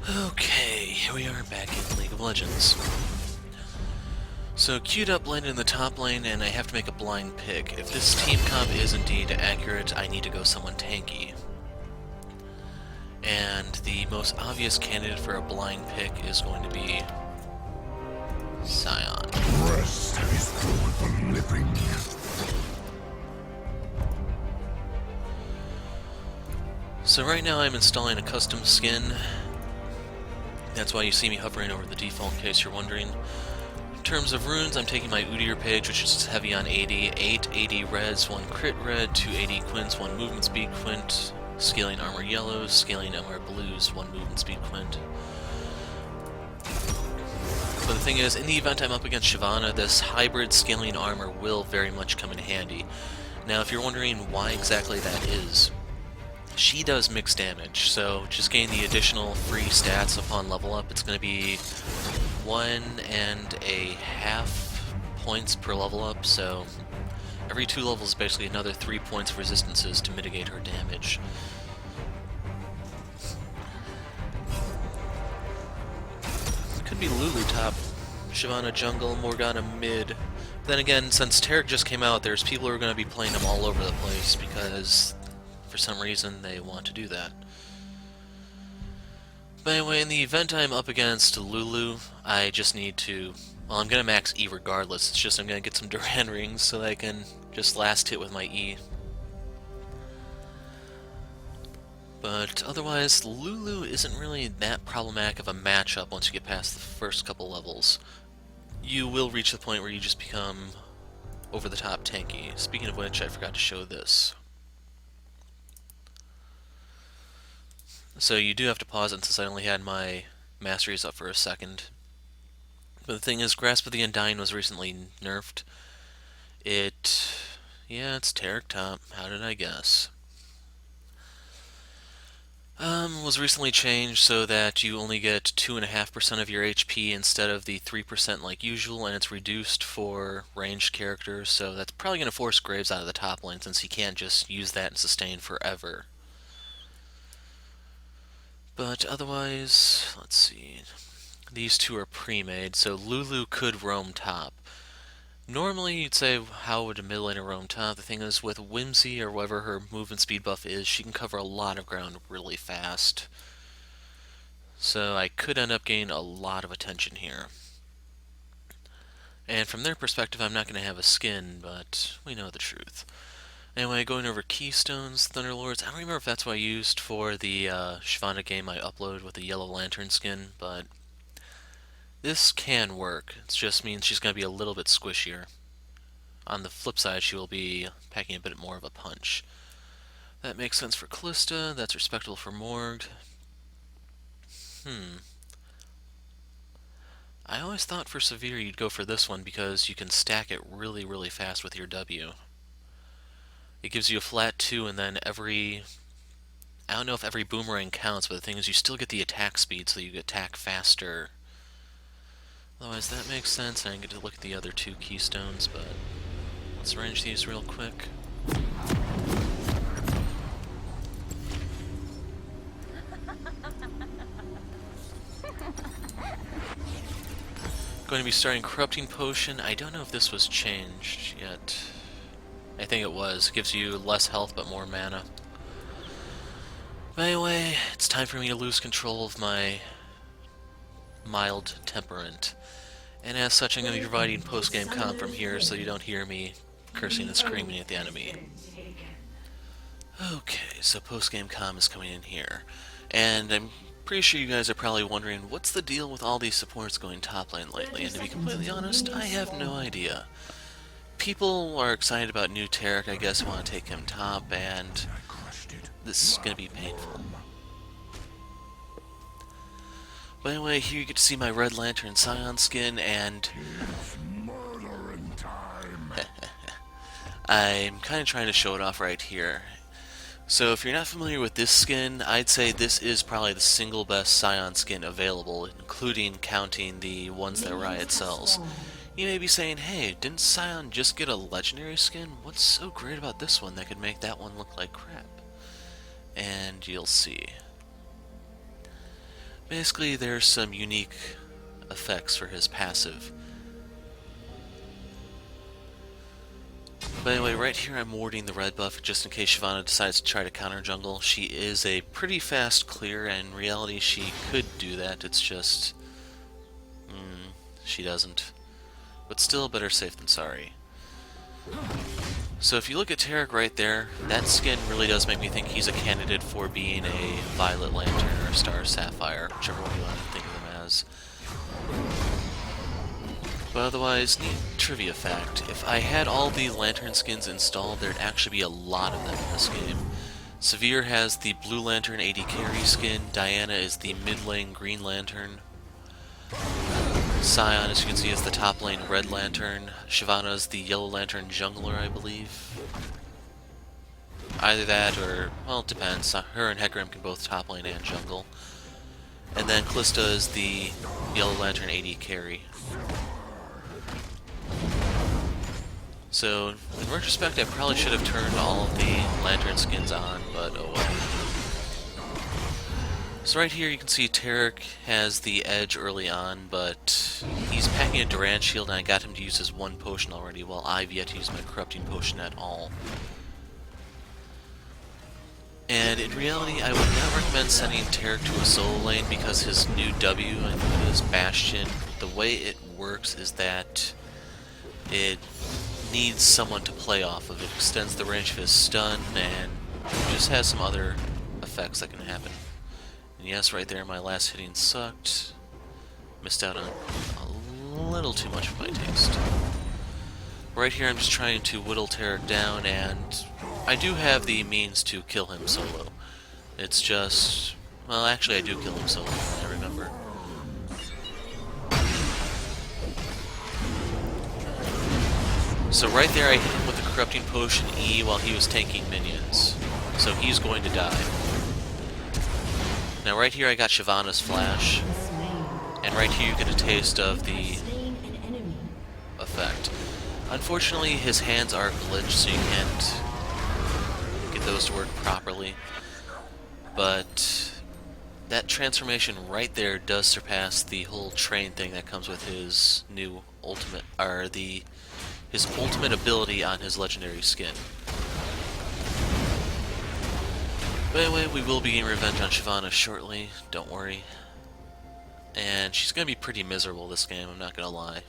Okay, here we are back in League of Legends. So, queued up lane in the top lane, and I have to make a blind pick. If this team comp is indeed accurate, I need to go someone tanky. And the most obvious candidate for a blind pick is going to be Sion. Rest is for the living. So right now I'm installing a custom skin. That's why you see me hovering over the default in case you're wondering. In terms of runes, I'm taking my Udyr page, which is heavy on 80, 8 80 reds, 1 crit red, 2 80 quints, 1 movement speed quint, scaling armor yellows, scaling armor blues, 1 movement speed quint. But the thing is, in the event I'm up against Shyvana, this hybrid scaling armor will very much come in handy. Now, if you're wondering why exactly that is, she does mixed damage, so just gain the additional free stats upon level up. It's going to be 1.5 points per level up, so every 2 levels is basically another 3 points of resistances to mitigate her damage. Could be Lulu top, Shyvana jungle, Morgana mid. Then again, since Taric just came out, there's people who are going to be playing him all over the place because for some reason they want to do that. But anyway, in the event I'm up against Lulu, I just need to... Well, I'm going to max E regardless, it's just I'm going to get some Doran Rings so that I can just last hit with my E. But otherwise, Lulu isn't really that problematic of a matchup once you get past the first couple levels. You will reach the point where you just become over-the-top tanky. Speaking of which, I forgot to show this. So you do have to pause it since I only had my masteries up for a second. But the thing is, Grasp of the Undying was recently nerfed. Yeah, it's Taric top. How did I guess? Was recently changed so that you only get 2.5% of your HP instead of the 3% like usual, and it's reduced for ranged characters, so that's probably going to force Graves out of the top lane since he can't just use that and sustain forever. But otherwise, let's see. These two are pre-made, so Lulu could roam top. Normally, you'd say, how would a mid laner roam top? The thing is, with Whimsy, or whatever her movement speed buff is, she can cover a lot of ground really fast. So I could end up gaining a lot of attention here. And from their perspective, I'm not going to have a skin, but we know the truth. Anyway, going over Keystones, Thunderlords, I don't remember if that's what I used for the Shyvana game I uploaded with the Yellow Lantern skin, but this can work. It just means she's going to be a little bit squishier. On the flip side, she will be packing a bit more of a punch. That makes sense for Callista, that's respectable for Morg. I always thought for Severe you'd go for this one because you can stack it really, really fast with your W. It gives you a flat 2 and then every... I don't know if every boomerang counts, but the thing is you still get the attack speed so you attack faster. Otherwise that makes sense. I didn't get to look at the other 2 keystones, but let's range these real quick. Going to be starting Corrupting Potion. I don't know if this was changed yet. I think it was. It gives you less health but more mana. But anyway, it's time for me to lose control of my mild temperament. And as such, I'm going to be providing post-game comp from here so you don't hear me cursing and screaming at the enemy. Okay, so post-game comp is coming in here. And I'm pretty sure you guys are probably wondering, what's the deal with all these supports going top lane lately? And to be completely honest, I have no idea. People are excited about new Taric, I guess, want to take him top, and this is going to be painful. But anyway, here you get to see my Red Lantern Sion skin, and I'm kind of trying to show it off right here. So if you're not familiar with this skin, I'd say this is probably the single best Sion skin available, including counting the ones that Riot sells. You may be saying, hey, didn't Sion just get a legendary skin? What's so great about this one that could make that one look like crap? And you'll see. Basically, there's some unique effects for his passive. But anyway, right here I'm warding the red buff just in case Shyvana decides to try to counter jungle. She is a pretty fast clear, and in reality she could do that, it's just... she doesn't. But still, better safe than sorry. So if you look at Taric right there, that skin really does make me think he's a candidate for being a Violet Lantern or Star Sapphire, whichever one you want to think of him as. But otherwise, neat trivia fact, if I had all the Lantern skins installed, there'd actually be a lot of them in this game. Severe has the Blue Lantern AD Carry skin, Diana is the mid lane Green Lantern, Sion, as you can see, is the top lane Red Lantern, Shyvana is the Yellow Lantern Jungler, I believe. Either that or, well, it depends. Her and Hecarim can both top lane and jungle. And then Callista is the Yellow Lantern AD Carry. So, in retrospect, I probably should have turned all of the Lantern skins on, but oh well. So right here you can see Taric has the edge early on, but he's packing a Doran shield and I got him to use his one potion already, while I've yet to use my corrupting potion at all. And in reality, I would not recommend sending Taric to a solo lane because his new W, I think it is Bastion, the way it works is that it needs someone to play off of. It extends the range of his stun and just has some other effects that can happen. And yes, right there, my last hitting sucked. Missed out on a little too much of my taste. Right here, I'm just trying to whittle Taric down, and I do have the means to kill him solo. It's just... well, actually, I do kill him solo, I remember. So right there, I hit him with the Corrupting Potion E while he was tanking minions. So he's going to die. Now right here I got Shyvana's flash, and right here you get a taste of the effect. Unfortunately his hands are glitched so you can't get those to work properly, but that transformation right there does surpass the whole train thing that comes with his new ultimate, or his ultimate ability on his legendary skin. But anyway, we will be getting revenge on Shyvana shortly, don't worry. And she's going to be pretty miserable this game, I'm not going to lie.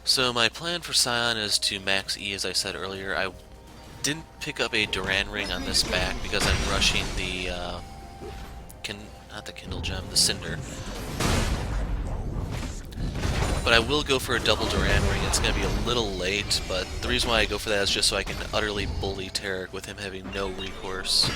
So my plan for Sion is to max E, as I said earlier. I didn't pick up a Doran Ring on this back because I'm rushing the, not the Kindle Gem, the Cinder. But I will go for a double Doran Ring. It's going to be a little late, but the reason why I go for that is just so I can utterly bully Taric with him having no recourse.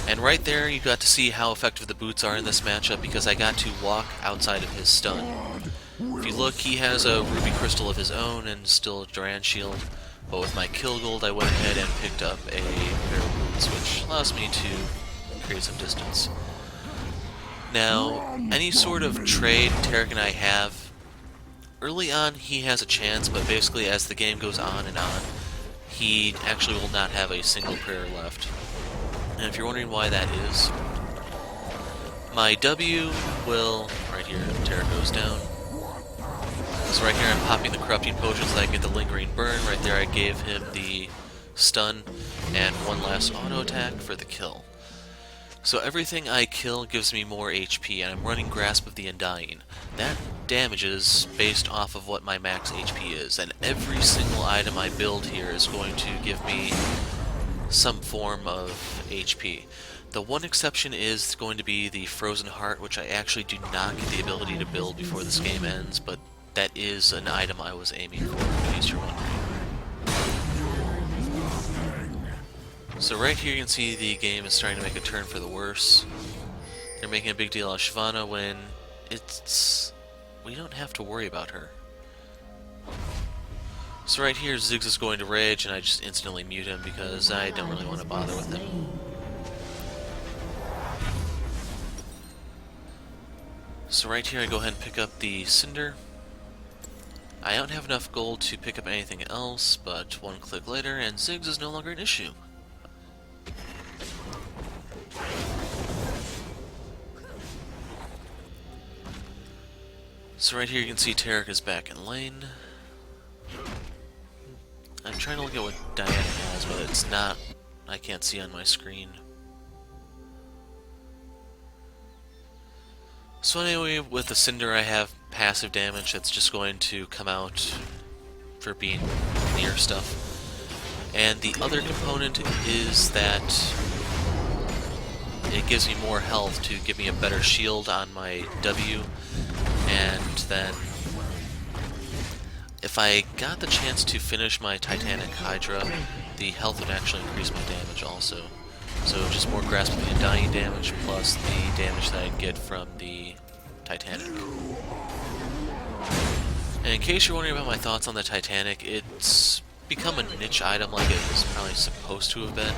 And right there, you got to see how effective the boots are in this matchup because I got to walk outside of his stun. If you look, he has a Ruby Crystal of his own and still a Doran Shield, but with my Kill Gold I went ahead and picked up a pair of boots, which allows me to create some distance. Now, any sort of trade Taric and I have, early on he has a chance, but basically as the game goes on, he actually will not have a single prayer left. And if you're wondering why that is, my W will, right here, Taric goes down. So right here I'm popping the Corrupting Potions so I get the Lingering Burn. Right there I gave him the stun and one last auto attack for the kill. So everything I kill gives me more HP, and I'm running Grasp of the Undying. That damages based off of what my max HP is, and every single item I build here is going to give me some form of HP. The one exception is going to be the Frozen Heart, which I actually do not get the ability to build before this game ends, but that is an item I was aiming for, in case you're wondering. So right here you can see the game is starting to make a turn for the worse. They're making a big deal out of Shyvana when we don't have to worry about her. So right here Ziggs is going to rage and I just instantly mute him because I don't really want to bother with him. So right here I go ahead and pick up the Cinder. I don't have enough gold to pick up anything else, but one click later and Ziggs is no longer an issue. So right here you can see Taric is back in lane. I'm trying to look at what Diana has, but it's not... I can't see on my screen. So anyway, with the Cinder I have passive damage that's just going to come out for being near stuff. And the other component is that it gives me more health to give me a better shield on my W, and then if I got the chance to finish my Titanic Hydra, the health would actually increase my damage also. So just more Grasp of the Undying damage plus the damage that I get from the Titanic. And in case you're wondering about my thoughts on the Titanic, it's become a niche item like it was probably supposed to have been.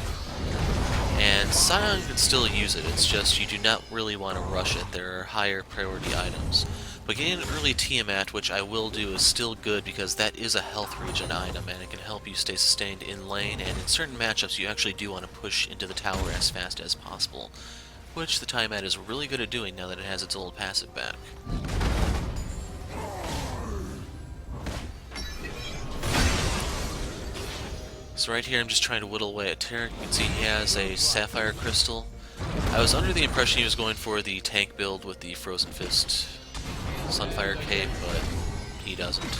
And Sion can still use it, it's just you do not really want to rush it. There are higher priority items. But getting an early Tiamat, which I will do, is still good because that is a health regen item and it can help you stay sustained in lane, and in certain matchups you actually do want to push into the tower as fast as possible, which the Tiamat is really good at doing now that it has its old passive back. So right here I'm just trying to whittle away at Taric. You can see he has a Sapphire Crystal. I was under the impression he was going for the tank build with the Frozen Fist Sunfire Cape, but he doesn't.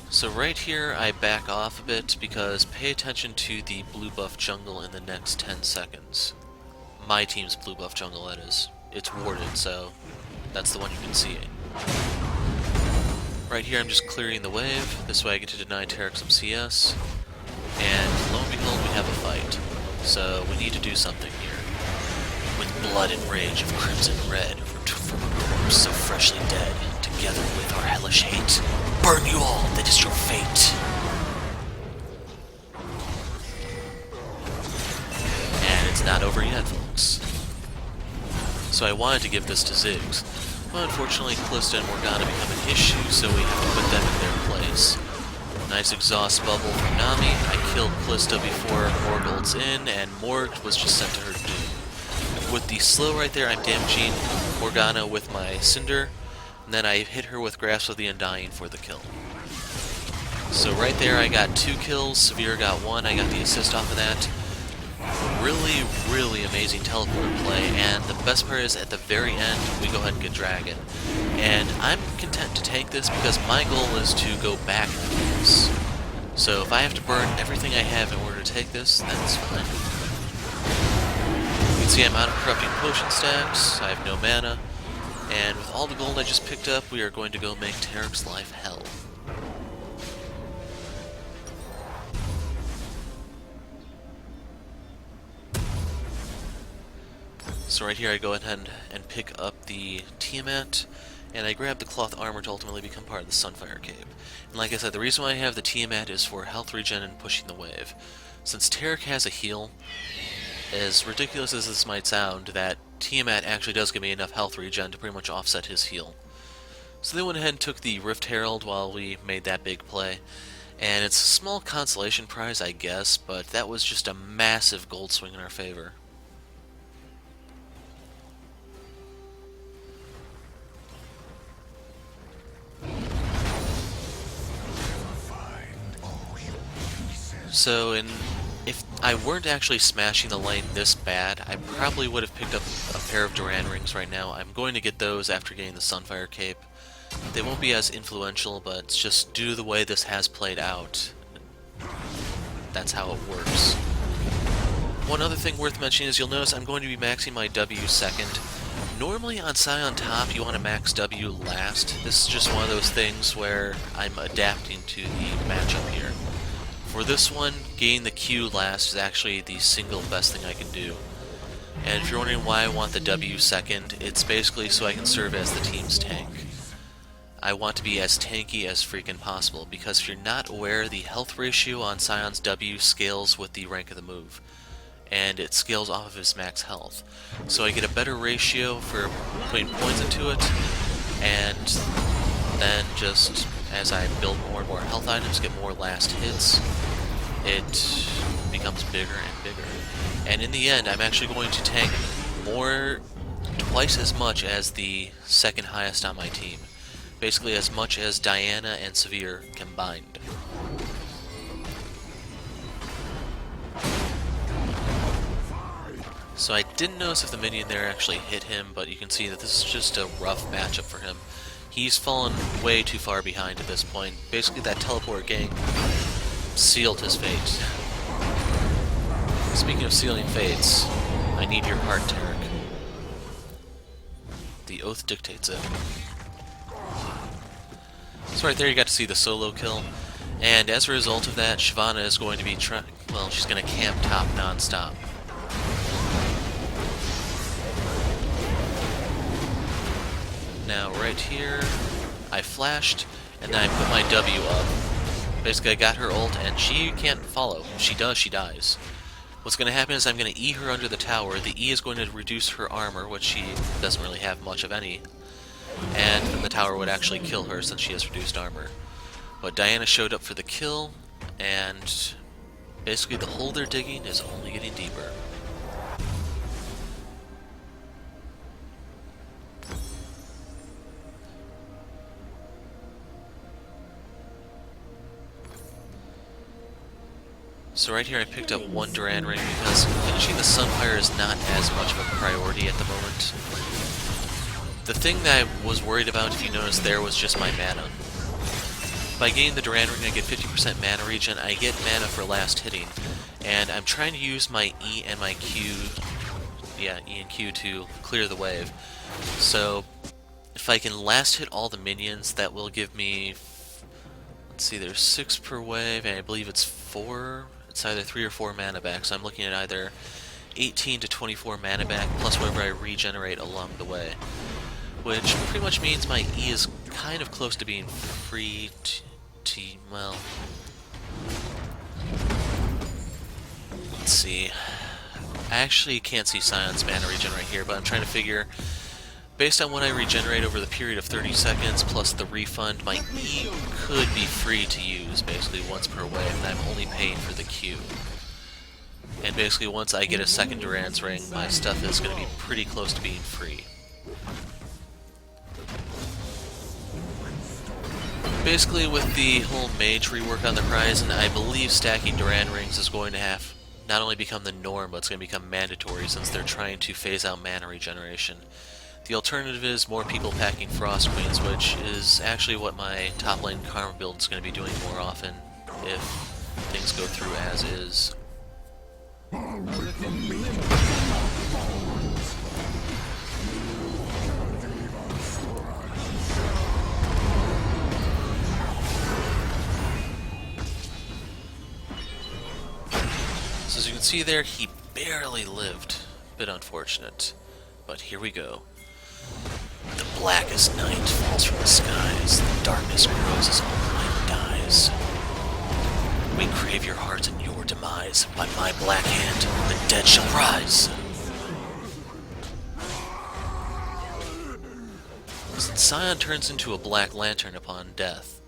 So right here I back off a bit because pay attention to the blue buff jungle in the next 10 seconds. My team's blue buff jungle, that is. It's warded, so that's the one you can see. Right here I'm just clearing the wave, this way I get to deny Taric some CS, and lo and behold we have a fight. So we need to do something here. With blood and rage of crimson red, from a corpse so freshly dead, together with our hellish hate, burn you all, that is your fate. And it's not over yet, folks. So I wanted to give this to Ziggs, but unfortunately Callista and Morgana become an issue, so we have to put them in their place. Nice exhaust bubble from Nami. I killed Callista before Morg ults in, and Morg was just sent to her doom. With the slow right there, I'm damaging Morgana with my Cinder, and then I hit her with Grasp of the Undying for the kill. So right there I got 2 kills, Severe got 1, I got the assist off of that. Really, really amazing teleport play, and the best part is at the very end, we go ahead and get Dragon. And I'm content to take this because my goal is to go back into this. So if I have to burn everything I have in order to take this, that's fine. You can see I'm out of Corrupting Potion stacks, I have no mana, and with all the gold I just picked up, we are going to go make Taric's life hell. So right here I go ahead and pick up the Tiamat, and I grab the cloth armor to ultimately become part of the Sunfire Cape. And like I said, the reason why I have the Tiamat is for health regen and pushing the wave. Since Taric has a heal, as ridiculous as this might sound, that Tiamat actually does give me enough health regen to pretty much offset his heal. So they went ahead and took the Rift Herald while we made that big play. And it's a small consolation prize, I guess, but that was just a massive gold swing in our favor. So, if I weren't actually smashing the lane this bad, I probably would have picked up a pair of Doran Rings right now. I'm going to get those after getting the Sunfire Cape. They won't be as influential, but it's just due to the way this has played out. That's how it works. One other thing worth mentioning is you'll notice I'm going to be maxing my W second. Normally on Sion top you want to max W last. This is just one of those things where I'm adapting to the matchup here. For this one, getting the Q last is actually the single best thing I can do. And if you're wondering why I want the W second, it's basically so I can serve as the team's tank. I want to be as tanky as freaking possible, because if you're not aware, the health ratio on Sion's W scales with the rank of the move. And it scales off of his max health. So I get a better ratio for putting points into it, and then just as I build more and more health items, get more last hits, it becomes bigger and bigger. And in the end, I'm actually going to tank twice as much as the second highest on my team. Basically as much as Diana and Severe combined. So I didn't notice if the minion there actually hit him, but you can see that this is just a rough matchup for him. He's fallen way too far behind at this point. Basically that teleport gang sealed his fate. Speaking of sealing fates, I need your heart, Taric. The oath dictates it. So right there you got to see the solo kill, and as a result of that, Shyvana is going to be she's going to camp top non-stop. Now right here, I flashed, and then I put my W up. Basically I got her ult, and she can't follow. If she does, she dies. What's going to happen is I'm going to E her under the tower. The E is going to reduce her armor, which she doesn't really have much of any. And then the tower would actually kill her since she has reduced armor. But Diana showed up for the kill, and basically the hole they're digging is only getting deeper. So right here I picked up one Doran Ring because finishing the Sunfire is not as much of a priority at the moment. The thing that I was worried about, if you noticed there, was just my mana. By getting the Doran Ring I get 50% mana regen, I get mana for last hitting, and I'm trying to use my E and my Q, E and Q to clear the wave. So if I can last hit all the minions, that will give me, let's see, there's 6 per wave, and I believe it's 4, it's either 3 or 4 mana back, so I'm looking at either 18 to 24 mana back, plus whatever I regenerate along the way. Which pretty much means my E is kind of close to being free well... Let's see. I actually can't see Sion's mana regen right here, but I'm trying to figure, based on what I regenerate over the period of 30 seconds, plus the refund, my E could be free to use, basically once per wave, and I'm only paying for the Q. And basically once I get a second Doran's Ring, my stuff is going to be pretty close to being free. Basically, with the whole mage rework on the horizon, I believe stacking Doran Rings is going to have not only become the norm, but it's going to become mandatory since they're trying to phase out mana regeneration. The alternative is more people packing Frost Queens, which is actually what my top lane Karma build is going to be doing more often if things go through as is. So as you can see there, he barely lived. Bit unfortunate. But here we go. The blackest night falls from the skies. The darkness grows as all light dies. We crave your heart and your demise. By my black hand, the dead shall rise. Since Sion turns into a black lantern upon death,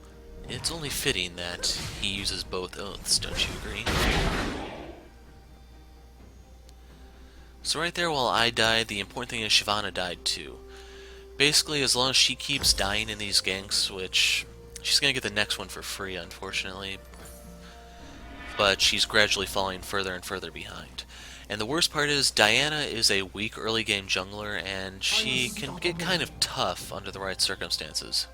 it's only fitting that he uses both oaths, don't you agree? So right there, while I died, the important thing is Shyvana died too. Basically, as long as she keeps dying in these ganks, which she's going to get the next one for free, unfortunately, but she's gradually falling further and further behind. And the worst part is, Diana is a weak early game jungler, and she can get kind of tough under the right circumstances.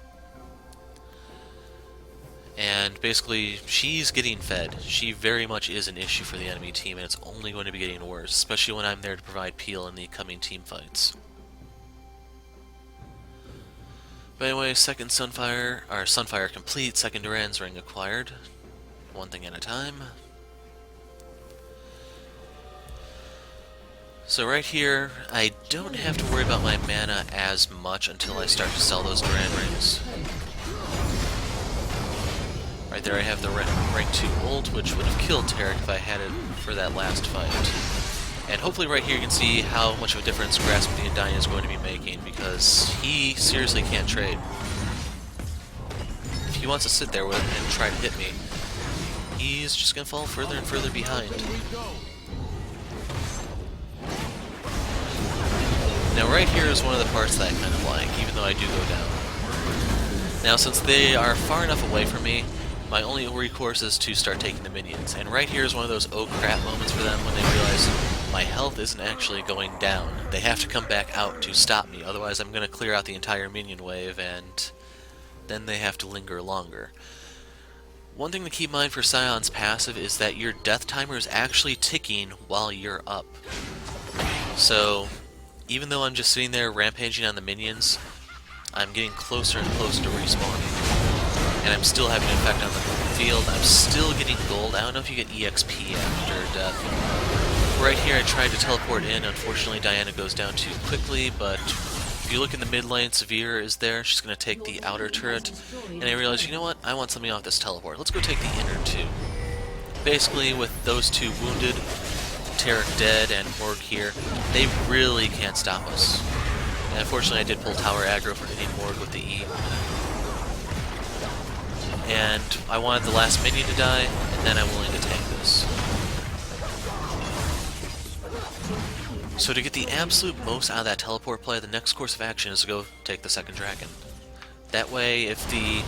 And basically, she's getting fed. She very much is an issue for the enemy team, and it's only going to be getting worse, especially when I'm there to provide peel in the coming team fights. But anyway, second Sunfire complete, second Doran's Ring acquired. One thing at a time. So right here, I don't have to worry about my mana as much until I start to sell those Doran Rings. Right there I have the rank 2 ult, which would have killed Taric if I had it for that last fight. And hopefully right here you can see how much of a difference Grasping and Diana is going to be making, because he seriously can't trade. If he wants to sit there and try to hit me, he's just gonna fall further and further behind. Now right here is one of the parts that I kind of like, even though I do go down. Now since they are far enough away from me, my only recourse is to start taking the minions. And right here is one of those oh crap moments for them when they realize my health isn't actually going down. They have to come back out to stop me, otherwise I'm going to clear out the entire minion wave and then they have to linger longer. One thing to keep in mind for Sion's passive is that your death timer is actually ticking while you're up. So even though I'm just sitting there rampaging on the minions, I'm getting closer and closer to respawning. And I'm still having an effect on the field. I'm still getting gold. I don't know if you get EXP after death. Right here I tried to teleport in. Unfortunately Diana goes down too quickly, but if you look in the mid lane, Severe is there. She's going to take the outer turret. And I realized, you know what? I want something off this teleport. Let's go take the inner too. Basically, with those two wounded, Taric dead, and Morg here, they really can't stop us. And unfortunately I did pull tower aggro for hitting Morg with the E. And I wanted the last minion to die, and then I'm willing to tank this. So to get the absolute most out of that teleport play, the next course of action is to go take the second dragon. That way, if the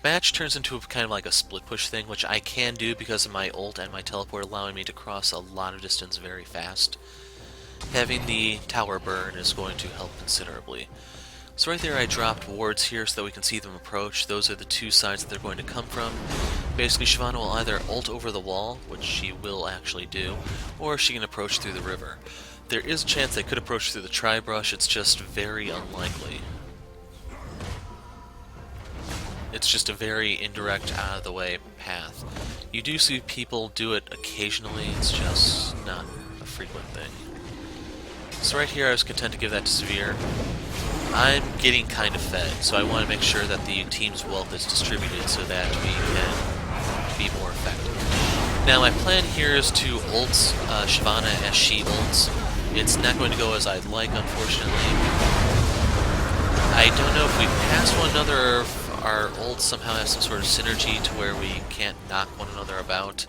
match turns into kind of like a split push thing, which I can do because of my ult and my teleport allowing me to cross a lot of distance very fast, having the tower burn is going to help considerably. So right there I dropped wards here so that we can see them approach. Those are the two sides that they're going to come from. Basically Shyvana will either ult over the wall, which she will actually do, or she can approach through the river. There is a chance they could approach through the tri-brush, it's just very unlikely. It's just a very indirect, out-of-the-way path. You do see people do it occasionally, it's just not a frequent thing. So right here I was content to give that to Severe. I'm getting kind of fed, so I want to make sure that the team's wealth is distributed so that we can be more effective. Now my plan here is to ult Shyvana as she ults. It's not going to go as I'd like, unfortunately. I don't know if we pass one another or if our ults somehow have some sort of synergy to where we can't knock one another about.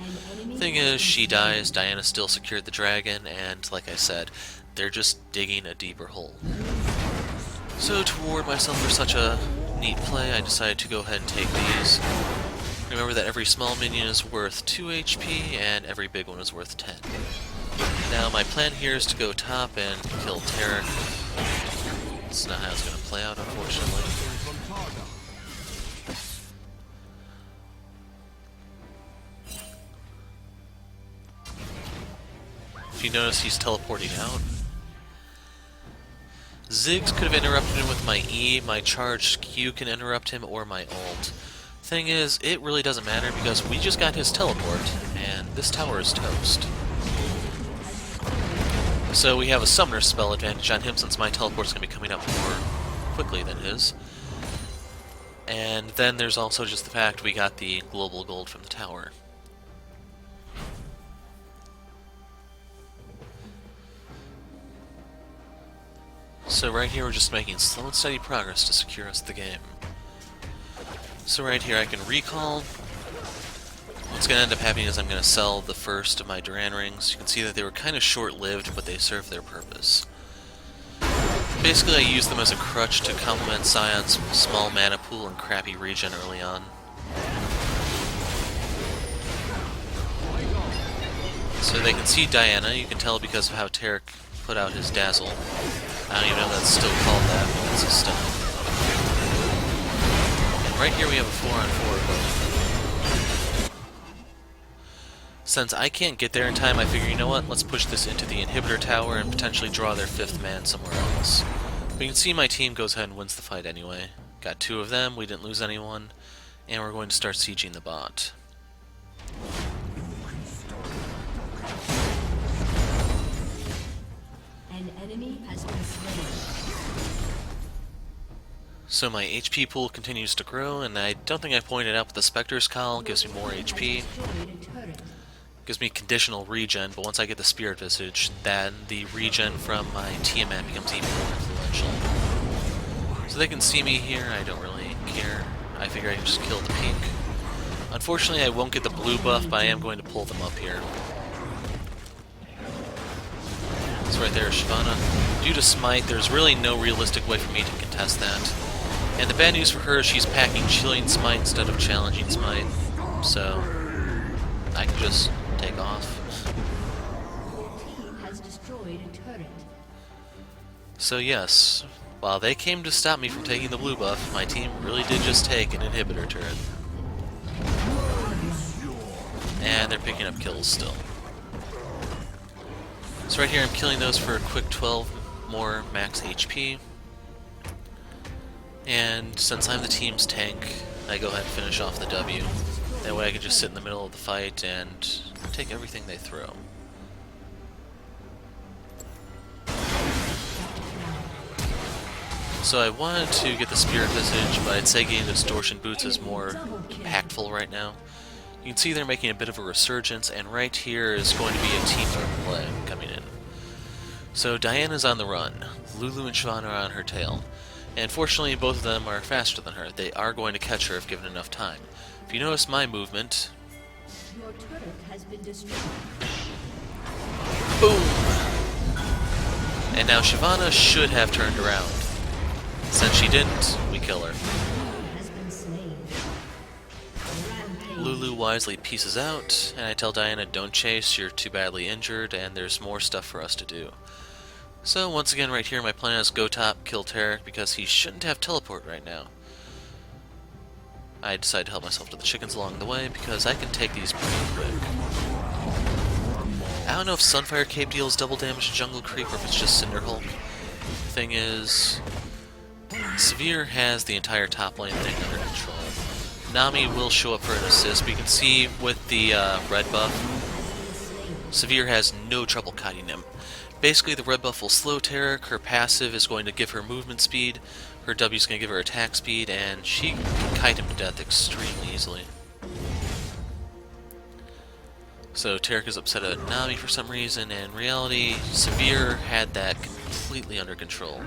Thing is, she dies, Diana still secured the dragon, and like I said, they're just digging a deeper hole. So to reward myself for such a neat play, I decided to go ahead and take these. Remember that every small minion is worth 2 HP, and every big one is worth 10. Now my plan here is to go top and kill Taric. It's not how it's going to play out, unfortunately. If you notice, he's teleporting out. Ziggs could have interrupted him with my E, my charged Q can interrupt him, or my ult. Thing is, it really doesn't matter because we just got his teleport, and this tower is toast. So we have a summoner spell advantage on him since my teleport's going to be coming up more quickly than his. And then there's also just the fact we got the global gold from the tower. So right here we're just making slow and steady progress to secure us the game. So right here I can recall. What's going to end up happening is I'm going to sell the first of my Doran Rings. You can see that they were kind of short-lived, but they served their purpose. Basically I used them as a crutch to complement Sion's small mana pool and crappy regen early on. So they can see Diana, you can tell because of how Taric put out his dazzle. I don't even know if that's still called that, but it's a stun. And right here we have a 4-on-4 going. Since I can't get there in time, I figure, you know what, let's push this into the inhibitor tower and potentially draw their 5th man somewhere else. But you can see my team goes ahead and wins the fight anyway. Got 2 of them, we didn't lose anyone, and we're going to start sieging the bot. An enemy has been slain. So my HP pool continues to grow, and I don't think I pointed out, but the Spectre's Call gives me more HP. Gives me conditional regen, but once I get the Spirit Visage, then the regen from my Tiamat becomes even more influential. So they can see me here, I don't really care. I figure I can just kill the pink. Unfortunately, I won't get the blue buff, but I am going to pull them up here. It's right there, Shyvana. Due to Smite, there's really no realistic way for me to contest that. And the bad news for her is she's packing Chilling Smite instead of Challenging Smite, so I can just take off. Team has destroyed a turret. So yes, while they came to stop me from taking the blue buff, my team really did just take an inhibitor turret. And they're picking up kills still. So right here I'm killing those for a quick 12 more max HP. And since I'm the team's tank, I go ahead and finish off the W. That way I can just sit in the middle of the fight and take everything they throw. So I wanted to get the Spirit Visage, but I'd say getting Distortion Boots is more impactful right now. You can see they're making a bit of a resurgence, and right here is going to be a team play coming in. So Diana's on the run, Lulu and Shyvana are on her tail. And fortunately, both of them are faster than her. They are going to catch her if given enough time. If you notice my movement... Your turret has been destroyed. Boom! And now Shyvana should have turned around. Since she didn't, we kill her. Has been slain. Rampage. Lulu wisely pieces out, and I tell Diana, don't chase, you're too badly injured, and there's more stuff for us to do. So once again, right here, my plan is go top, kill Taric, because he shouldn't have teleport right now. I decide to help myself to the chickens along the way, because I can take these pretty quick. I don't know if Sunfire Cape deals double damage to Jungle Creep, or if it's just Cinder Hulk. Thing is, Severe has the entire top lane thing under control. Nami will show up for an assist, but you can see with the red buff, Severe has no trouble kiting him. Basically, the red buff will slow Taric, her passive is going to give her movement speed, her W is going to give her attack speed, and she can kite him to death extremely easily. So Taric is upset at Nami for some reason, and in reality, Severe had that completely under control.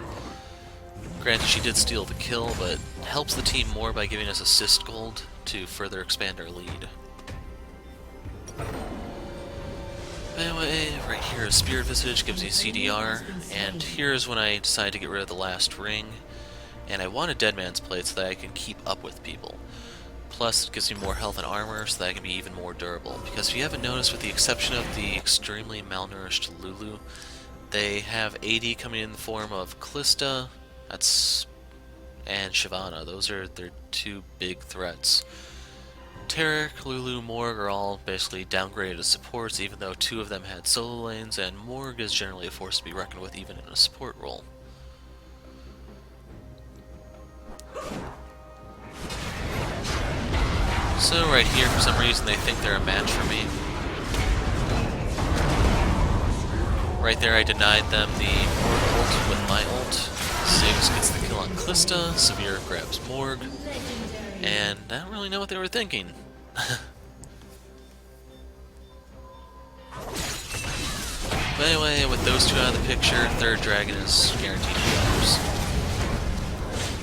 Granted, she did steal the kill, but helps the team more by giving us assist gold to further expand our lead. Anyway, right here is Spirit Visage, gives you CDR, and here's when I decide to get rid of the last ring, and I want a Dead Man's Plate so that I can keep up with people. Plus, it gives me more health and armor so that I can be even more durable, because if you haven't noticed, with the exception of the extremely malnourished Lulu, they have AD coming in the form of Callista, and Shyvana. Those are their two big threats. Taric, Lulu, Morg are all basically downgraded as supports, even though two of them had solo lanes, and Morg is generally a force to be reckoned with even in a support role. So right here, for some reason, they think they're a match for me. Right there, I denied them the Morg ult with my ult. Ziggs gets the kill on Callista, Severe grabs Morg, and I don't really know what they were thinking. But anyway, with those two out of the picture, third dragon is guaranteed to be ours.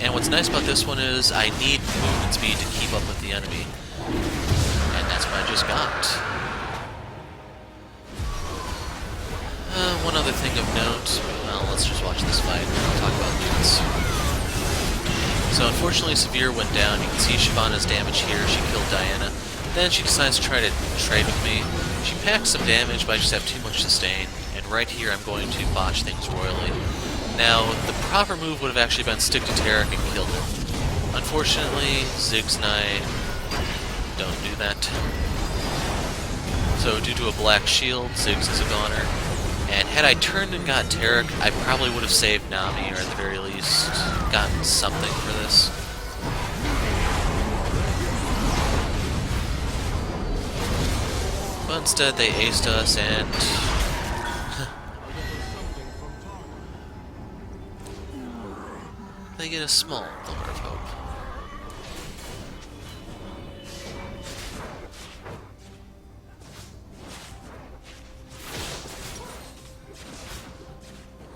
And what's nice about this one is I need movement speed to keep up with the enemy. And that's what I just got. One other thing of note, well, let's just watch this fight and I'll talk about units. So unfortunately Severe went down. You can see Shyvana's damage here. She killed Diana. Then she decides to try to trade with me. She packs some damage, but I just have too much sustain. And right here I'm going to botch things royally. Now, the proper move would have actually been stick to Taric and kill him. Unfortunately, Ziggs and I don't do that. So due to a black shield, Ziggs is a goner. And had I turned and got Taric, I probably would have saved Nami, or at the very least, gotten something for this. But instead, they aced us, and... they get a small glimmer of hope.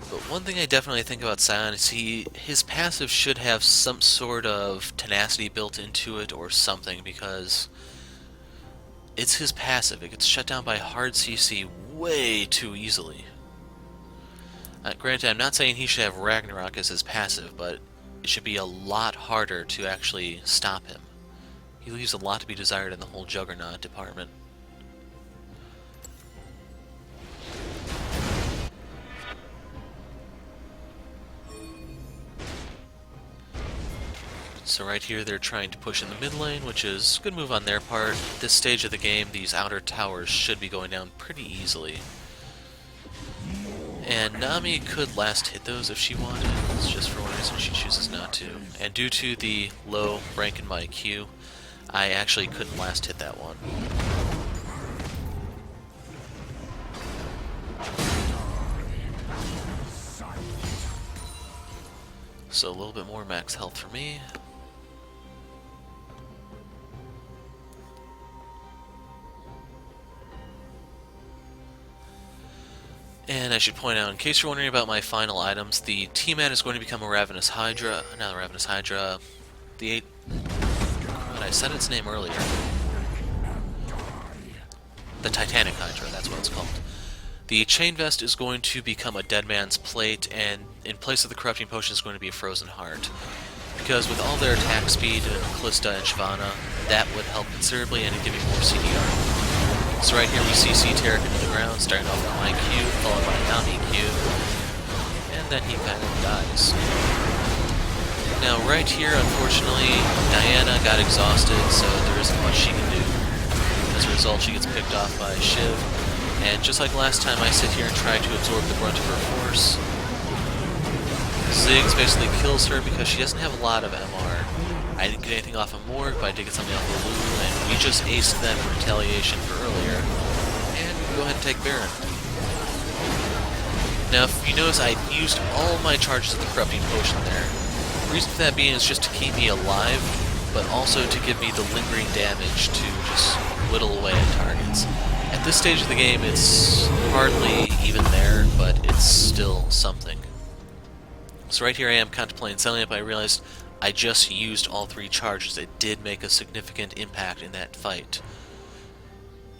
But one thing I definitely think about Sion is his passive should have some sort of tenacity built into it or something, because It's his passive. It gets shut down by hard CC way too easily. Granted, I'm not saying he should have Ragnarok as his passive, but it should be a lot harder to actually stop him. He leaves a lot to be desired in the whole Juggernaut department. So right here they're trying to push in the mid lane, which is a good move on their part. At this stage of the game, these outer towers should be going down pretty easily. And Nami could last hit those if she wanted. It's just for one reason she chooses not to. And due to the low rank in my Q, I actually couldn't last hit that one. So a little bit more max health for me. And I should point out, in case you're wondering about my final items, the T-Man is going to become a Ravenous Hydra. Not a Ravenous Hydra. The 8... I said its name earlier. The Titanic Hydra, that's what it's called. The Chain Vest is going to become a Dead Man's Plate, and in place of the Corrupting Potion is going to be a Frozen Heart. Because with all their attack speed and Callista and Shyvana, that would help considerably and give me more CDR. So right here we CC Taric into the ground, starting off with my Q, followed by Nami Q, and then he kind of dies. Now right here, unfortunately, Diana got exhausted, so there isn't much she can do. As a result, she gets picked off by Shiv, and just like last time, I sit here and try to absorb the brunt of her force. Ziggs basically kills her because she doesn't have a lot of MR. I didn't get anything off of Morg, but I did get something off of Lulu, and we just aced them in retaliation for earlier. And we go ahead and take Baron. Now, if you notice, I used all my charges of the Corrupting Potion there. The reason for that being is just to keep me alive, but also to give me the lingering damage to just whittle away at targets. At this stage of the game, it's hardly even there, but it's still something. So right here I am contemplating selling it, but I realized I just used all 3 charges. It did make a significant impact in that fight.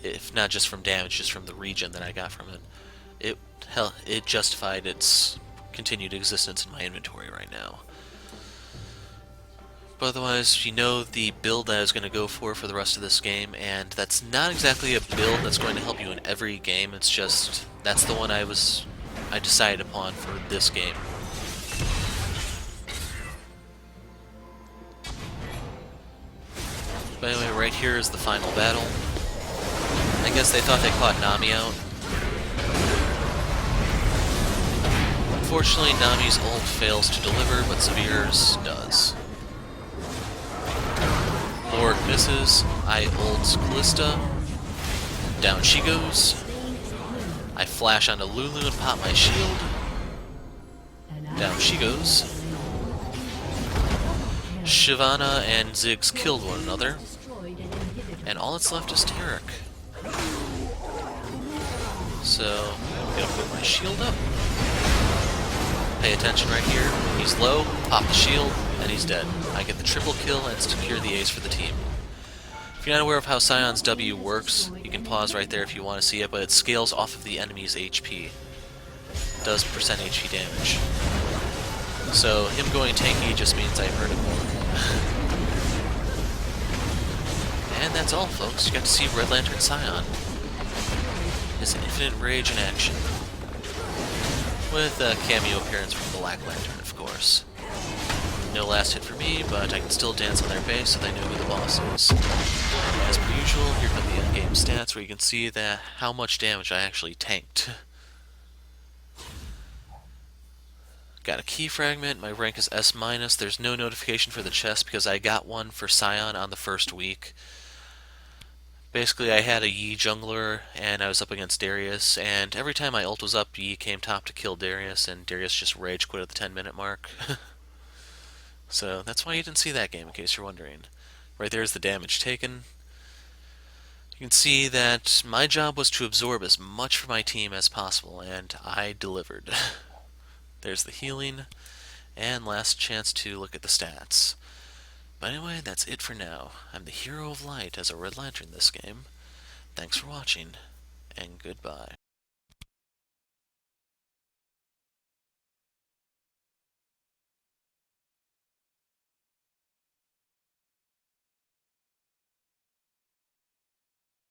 If not just from damage, just from the regen that I got from it. It justified its continued existence in my inventory right now. But otherwise, you know the build that I was going to go for the rest of this game, and that's not exactly a build that's going to help you in every game, it's just, that's the one I decided upon for this game. But anyway, right here is the final battle. I guess they thought they caught Nami out. Unfortunately, Nami's ult fails to deliver, but Severe's does. Lord misses. I ult Callista. Down she goes. I flash onto Lulu and pop my shield. Down she goes. Shyvana and Ziggs killed one another. And all that's left is Taric. So, I'm gonna put my shield up. Pay attention right here. He's low, pop the shield, and he's dead. I get the triple kill and secure the ace for the team. If you're not aware of how Sion's W works, you can pause right there if you want to see it, but it scales off of the enemy's HP. It does percent HP damage. So, him going tanky just means I hurt him more. And that's all, folks. You got to see Red Lantern Sion. His infinite rage in action. With a cameo appearance from Black Lantern, of course. No last hit for me, but I can still dance on their base so they know who the boss is. And as per usual, here come the in-game stats where you can see that how much damage I actually tanked. Got a key fragment, my rank is S-. There's no notification for the chest because I got one for Sion on the first week. Basically, I had a Yi jungler, and I was up against Darius, and every time my ult was up, Yi came top to kill Darius, and Darius just rage quit at the 10-minute mark. So, that's why you didn't see that game, in case you're wondering. Right there's the damage taken. You can see that my job was to absorb as much for my team as possible, and I delivered. There's the healing, and last chance to look at the stats. But anyway, that's it for now. I'm the hero of light as a Red Lantern this game. Thanks for watching, and goodbye.